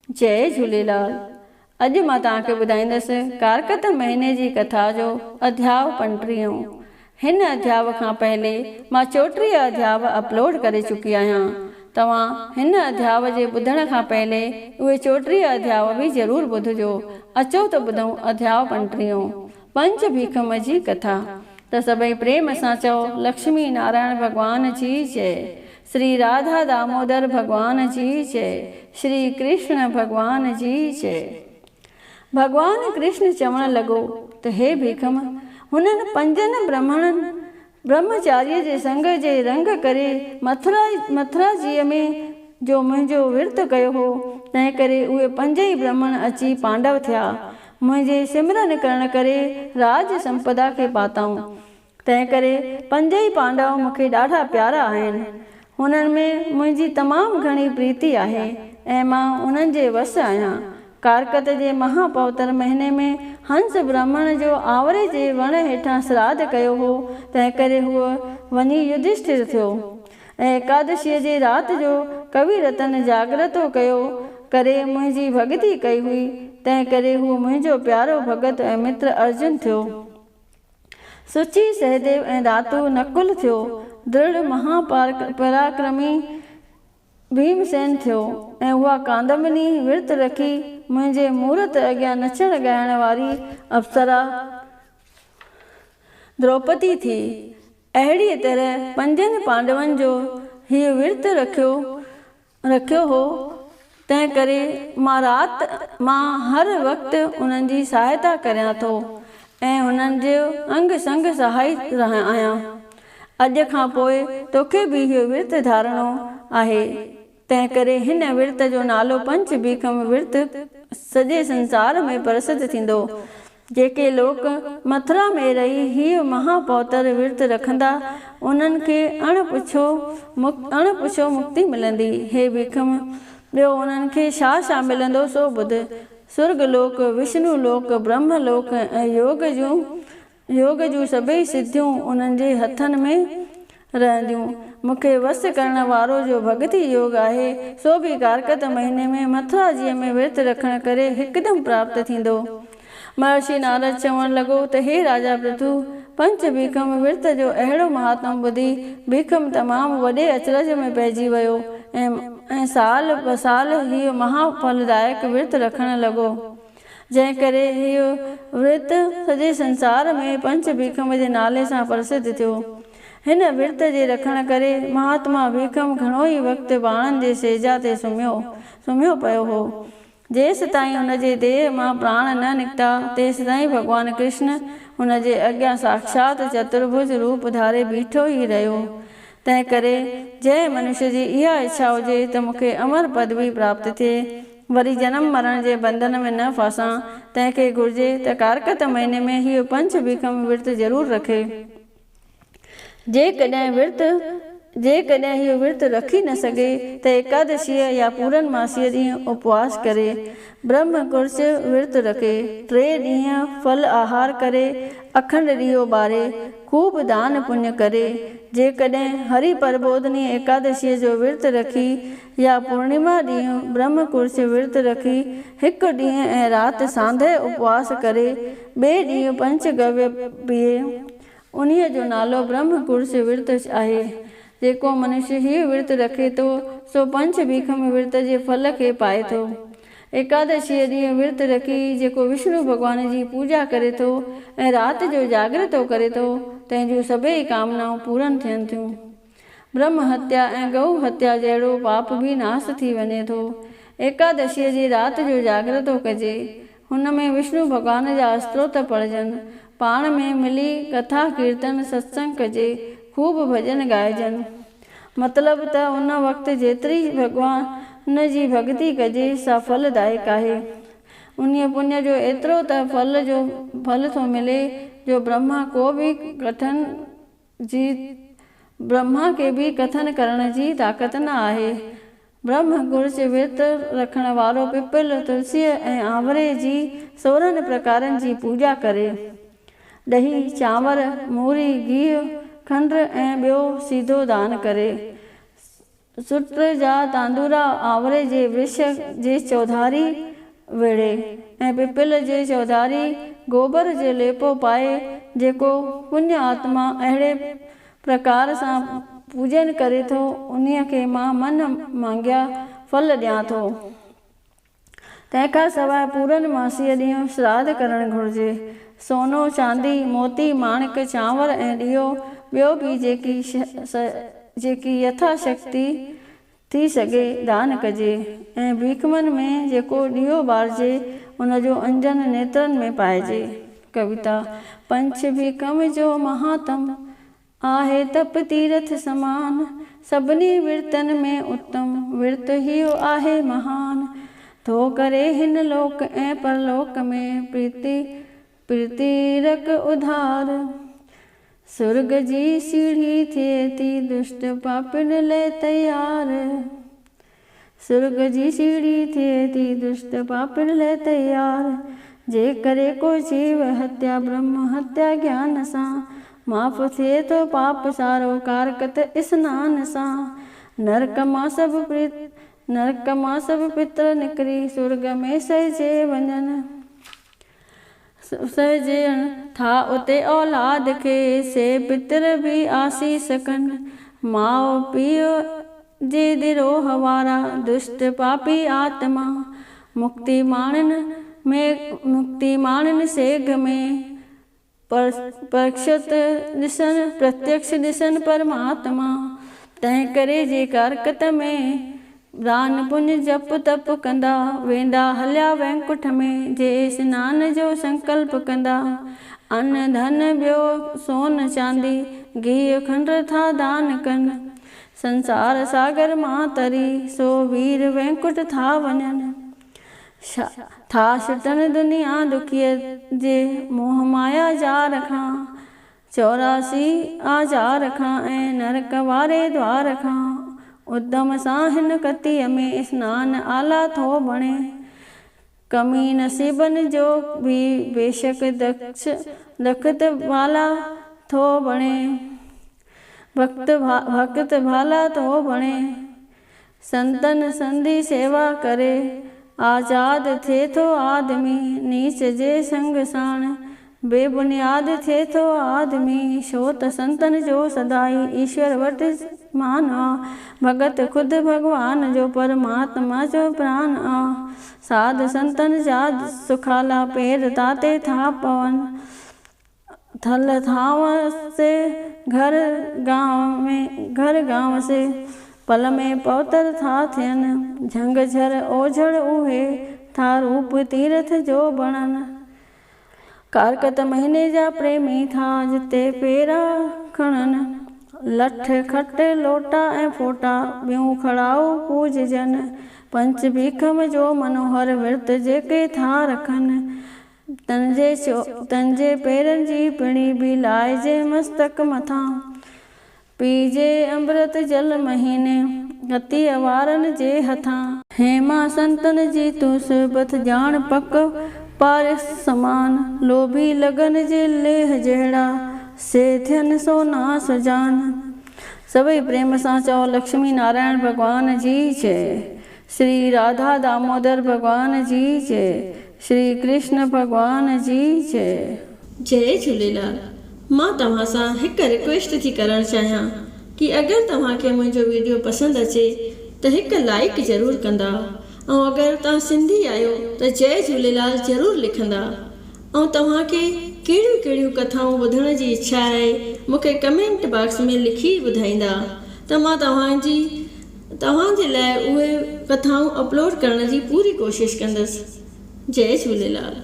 जय झूलेलाल। अॼु मां तव्हांखे ॿुधाईंदसि कारकत महीने जी कथा जो अध्याय 35। हिन अध्याय खां पहले मां 34 अध्याय अपलोड करे चुकी आहियां। तव्हां हिन अध्याय जे ॿुधण खां पहले उहे 34 अध्याय बि ज़रूरु ॿुधजो। अचो त ॿुधूं अध्याय 35 पंच भीखम जी कथा। त सभई प्रेम सां चओ लक्ष्मी नारायण भगवान जी जय। श्री राधा दामोदर भगवान जी जय। श्री कृष्ण भगवान जी जय। भगवान कृष्ण चवण लॻो त हे भीखम, हुननि पंजनि ब्रह्मचार्य जे संग जे रंग करे मथुरा जीअ में जो मुंहिंजो विर्त कयो हो, तंहिं करे उहे पंजई ब्राह्मण अची पांडव थिया। मुंहिंजे सिमरन करण करे राज संपदा खे पाताऊं। तंहिं करे पंजई पांडव मूंखे ॾाढा प्यारा आहिनि। हुननि में मुंहिंजी तमामु घणी प्रीति आहे ऐं मां उन्हनि जे वस आहियां। कारकत जे महापवित्र महीने में हंस ब्राह्मण जो आवरे जे वण हेठां श्राद्ध कयो हो, तंहिं करे हूअ वञी युधिष्ठिर थियो। ऐं एकादशीअ जे राति जो कवि रतन जागरतो कयो करे मुंहिंजी भॻती कई हुई, तंहिं करे हू मुंहिंजो प्यारो भगत ऐं मित्र अर्जुन थियो। सुची सहदेव ऐं दातू नकुल थियो। दृढ़ महापराक्रमी भीमसेन थियो ऐं उहा कांदमनी विर्त रखी मुंहिंजे मूर्त अॻियां नचण ॻाइण वारी अप्सरा द्रौपदी थी। अहिड़ीअ तरह पंजनि पांडवनि जो हीउ विर्त रखियो हो, तंहिं करे मां हर वक़्तु उन्हनि जी सहायता करियां थो ऐं उन्हनि जो अंग संग सहायक रहिया आहियां। अॼु खां पोइ तोखे बि इहो विर्त धारणो आहे। तंहिं करे हिन विर्त जो नालो पंच भीखम विर्त सॼे संसार में प्रसिद्ध थींदो। जेके लोक मथुरा में रही हीउ महापवित्र विर्त रखंदा, उन्हनि खे अणपुछो मुक्ति मिलंदी। हे भीखम, ॿियो उन्हनि खे छा मिलंदो सो ॿुध। स्वर्ग लोक, विष्णु लोक, ब्रह्म लोक ऐं योग जूं सभई सिद्धियूं उन्हनि जे हथनि में रहंदियूं। मूंखे वस करण वारो जो भक्ति योग आहे, सो बि कारकत महीने में मथुरा जीअ में विर्त रखण करे हिकदमि प्राप्त थींदो। महर्षि नारद चवण लॻो त हे राजा पृथु, पंच भीखम विर्त जो अहिड़ो महात्म ॿुधी भीखम तमामु वॾे अचरज में पइजी वियो ऐं साल ब साल हीउ महाफलदायक विर्त रखण लॻो। जंहिं करे हीउ विर्त सॼे संसार में पंच भीखम जे नाले सां प्रसिद्ध थियो। हिन विर्त जे रखण करे महात्मा भीखम घणो ई वक़्तु बाणनि जे सेजा ते सुम्हियो पियो हो। जेसि ताईं हुनजे देह मां प्राण न निकिता, तेसि ताईं भॻवानु कृष्ण हुनजे अॻियां साक्षात चतुर्भुज रूप धारे बीठो ई रहियो। तंहिं करे जंहिं मनुष्य जी इहा इच्छा हुजे त मूंखे अमर पदवी प्राप्त थिए, वरी जनम मरण जे बंधन में न फासां, तंहिंखे घुर्जे त कारकत महीने में हीउ पंच भीखम विर्त ज़रूरु रखे। जेकॾहिं हीउ विर्त रखी न सघे त एकादशीअ या पूरनमासीअ ॾींहुं उपवास करे, ब्रह्मकुर्च विर्त रखे, 3 ॾींहं फल आहार करे, अखंड ॾीओ ॿारे, खूब दान पुण्य करे। जेकॾहिं हरि प्रबोधनी एकादशीअ जो विर्त रखी या पूर्णिमा ॾींहुं ब्रह्मकुर्च विर्त रखी 1 ॾींहुं ऐं राति सांधे उपवास करे, ॿिए ॾींहुं पंचगव्य पीए, उन्हीअ जो नालो ब्रह्मकुर्च विर्त आहे। जेको मनुष्य हीउ विर्त रखे थो सो पंच भीखम विर्त जे फल खे पाए थो। एकादशीअ ॾींहुं विर्त रखी जेको विष्णु भॻवान जी पूॼा करे थो ऐं राति जो जागरतो करे थो, तंहिंजूं सभई कामनाऊं पूरन थियनि थियूं। ब्रह्म हत्या ऐं गऊ हत्या जहिड़ो पाप बि नास थी वञे थो। एकादशीअ जी राति जो जागरतो कजे, हुन में विष्णु भॻवान जा स्तोत्र पढ़जनि, पाण में मिली कथा कीर्तन सत्संग कजे, खूब भॼन ॻाइजनि। मतिलबु त उन वक़्तु जेतिरी भॻवान जी भक्ति कजे सा फलदायक आहे। उन्हीअ पुण्य जो एतिरो त फल थो मिले जो ब्रह्मा खे बि कथन करण जी ताक़त न आहे। ब्रह्मकुर्च विर्त रखण वारो पिपल, तुलसीअ ऐं आवरे जी 16 प्रकारनि जी पूॼा करे, ॾही, चांवर, मूरी, गिहु, खंडु ऐं ॿियो सीधो दान करे, सुट जा तांदूरा आवरे जे वृक्ष जे चौधारी वेड़े ऐं पिपल जे चौधारी गोबर जे लेपो पाए जेको पुण्य आत्मा अहिड़े प्रकार सां पूजन करे थो उन्हीअ खे मां मन मांगिया फल ॾियां थो। तंहिंखां सवाइ पूरनमासीअ ॾींहुं श्राद्ध करणु घुरिजे। सोनो चांदी मोती माणिक चांवर ऐं ॾियो ॿियो बि जेकी यथाशक्ति थी सघे दान कजे ऐं भीखमन में जेको ॾियो ॿारजे उनजो अंजन नेत्रनि में पाइजे। कविता। पंच भीखम जो महात्म आहे तप तीर्थ समान, सभिनी विर्तन में उत्तम विर्त ही आहे महान। थो करे हिन लोक ऐं परलोक में प्रीतिरक उधार, सुर्ग जी सीढ़ी थिए थी दुष्ट पापिन ले तैयार। सुर्ग जी सीढ़ी थिए थी दुष्ट पापिन ले तैयार। जे करे को जीव हत्या ब्रह्म हत्या ज्ञान सां, माफ़ थिए तो पाप सारो कारकत स्नान सां। नरक मां सभु पितर निकिरी सुर्ग में सहजे वञनि। सहजन था उते औलाद खे से पितर बि आसीस कनि। माउ पीउ जे दिरोह वारा दुष्ट पापी आत्मा, मुक्ति माणनि सेघ में प्रत्यक्ष ॾिसनि परमात्मा। तंहिं करे जे कारकत में दान पुण्य जप तप कंदा, वेंदा हलिया वैकुंठ में जे सनान जो संकल्प कंदा। अन्न धन ॿियो सोन चांदी घी खंड था दान कनि। संसार सागर मां तरी सो वीर वैकुंठ था वञनि। था छुटनि दुनिया दुखीअ जे मोह माया जार खां, 84 आजार खां ऐं नरक वारे द्वार खां। उद्दम सां हिन कतीअ में स्नान आला थो बणे। कमी नसीबनि जो भी बेशक दखत वाला थो बणे। भक्त भाला थो बणे। संतन संधि सेवा करे आजाद थिए थो आदमी। नीच जे संग साण बेबुनियाद थिए थो आदमी। छो त संतन जो सदाई ईश्वर वटि मान आ। भगत ख़ुदि भगवान जो परमात्मा जो प्राण आ। साध संतन जा सुखाला पेर ताते था पवनि। थल थांव से घर गांव से पल में पवतर था थियनि। झंग झर ओझड़ उहे था रूप तीर्थ जो बणनि। कारकत महीने जा प्रेमी था जिते पेरा खणनि। लठ खट लोटा ऐं फोटा ॿियूं खड़ाऊ पूजजनि। पंच भीखम जो मनोहर विर्त जेके था रखनि। तंजे पेरनि जी पिणी बि लाइजे मस्तक मथां। पीजे अमृत जल महीने हती वारनि जे हथां। हेमा संतन जी तूं सुबत ॼाण पक पारिस समान। लोभी लगन जे लेह जहिड़ा से थियनि सो नास जान। सभई प्रेम सां चओ लक्ष्मी नारायण भगवान जी जय। श्री राधा दामोदर भगवान जी जय। श्री कृष्ण भगवान जी जय। जय झूलेलाल। मां तव्हां सां हिकु रिक्वेस्ट थी करणु चाहियां कि अगरि तव्हांखे मुंहिंजो वीडियो पसंदि अचे त हिकु लाइक ज़रूरु कंदा ऐं अगरि तव्हां सिंधी आहियो त जय झूलेलाल ज़रूरु लिखंदा। ऐं तव्हांखे कहिड़ियूं कहिड़ियूं कथाऊं ॿुधण जी इच्छा आहे मूंखे कमेंट बॉक्स में लिखी ॿुधाईंदा त मां तव्हांजे लाइ उहे कथाऊं अपलोड करण जी पूरी कोशिशि कंदसि। जय झूलेलाल।